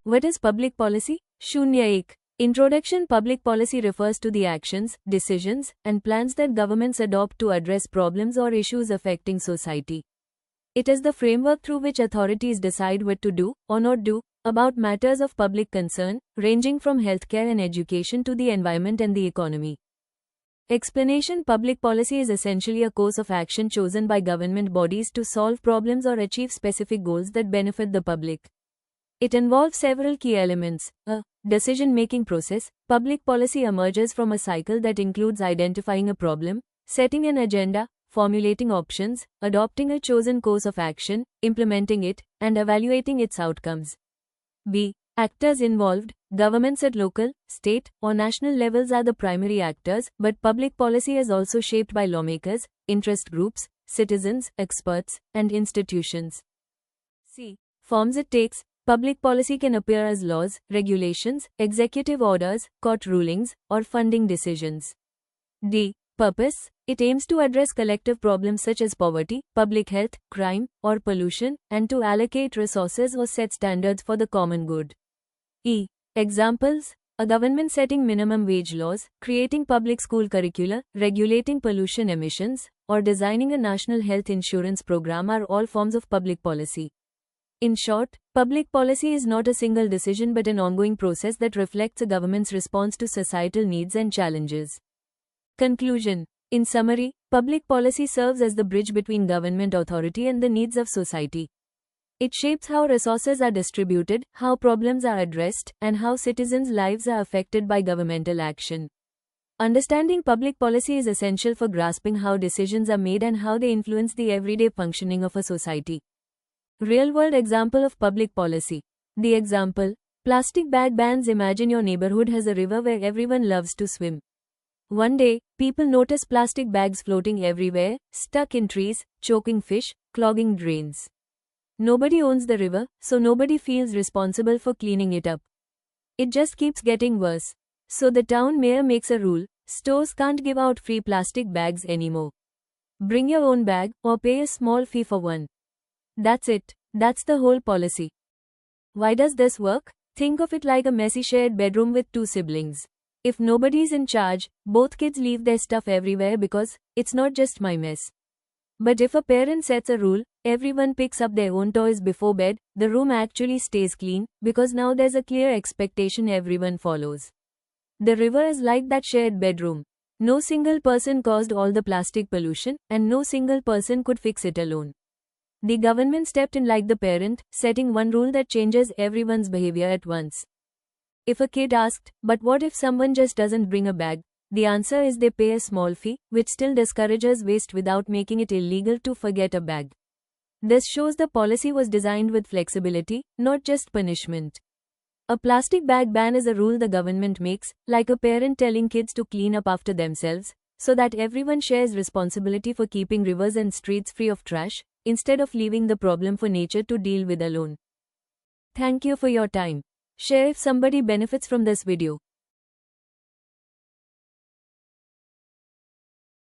What is public policy? Shunya 1. Introduction. Public policy refers to the actions, decisions, and plans that governments adopt to address problems or issues affecting society. It is the framework through which authorities decide what to do, or not do, about matters of public concern, ranging from healthcare and education to the environment and the economy. Explanation. Public policy is essentially a course of action chosen by government bodies to solve problems or achieve specific goals that benefit the public. It involves several key elements. A decision-making process. Public policy emerges from a cycle that includes identifying a problem, setting an agenda, formulating options, adopting a chosen course of action, implementing it, and evaluating its outcomes. B. Actors involved. Governments at local, state, or national levels are the primary actors, but public policy is also shaped by lawmakers, interest groups, citizens, experts, and institutions. C. Forms it takes. Public policy can appear as laws, regulations, executive orders, court rulings, or funding decisions. D. Purpose. It aims to address collective problems such as poverty, public health, crime, or pollution, and to allocate resources or set standards for the common good. E. Examples. A government setting minimum wage laws, creating public school curricula, regulating pollution emissions, or designing a national health insurance program are all forms of public policy. In short, public policy is not a single decision but an ongoing process that reflects a government's response to societal needs and challenges. Conclusion. In summary, public policy serves as the bridge between government authority and the needs of society. It shapes how resources are distributed, how problems are addressed, and how citizens' lives are affected by governmental action. Understanding public policy is essential for grasping how decisions are made and how they influence the everyday functioning of a society. Real-world example of public policy. The example, plastic bag bans. Imagine your neighborhood has a river where everyone loves to swim. One day, people notice plastic bags floating everywhere, stuck in trees, choking fish, clogging drains. Nobody owns the river, so nobody feels responsible for cleaning it up. It just keeps getting worse. So the town mayor makes a rule, stores can't give out free plastic bags anymore. Bring your own bag, or pay a small fee for one. That's it. That's the whole policy. Why does this work? Think of it like a messy shared bedroom with two siblings. If nobody's in charge, both kids leave their stuff everywhere because it's not just my mess. But if a parent sets a rule, everyone picks up their own toys before bed, the room actually stays clean because now there's a clear expectation everyone follows. The river is like that shared bedroom. No single person caused all the plastic pollution, and no single person could fix it alone. The government stepped in like the parent, setting one rule that changes everyone's behavior at once. If a kid asked, but what if someone just doesn't bring a bag? The answer is they pay a small fee, which still discourages waste without making it illegal to forget a bag. This shows the policy was designed with flexibility, not just punishment. A plastic bag ban is a rule the government makes, like a parent telling kids to clean up after themselves, so that everyone shares responsibility for keeping rivers and streets free of trash, instead of leaving the problem for nature to deal with alone. Thank you for your time. Share if somebody benefits from this video.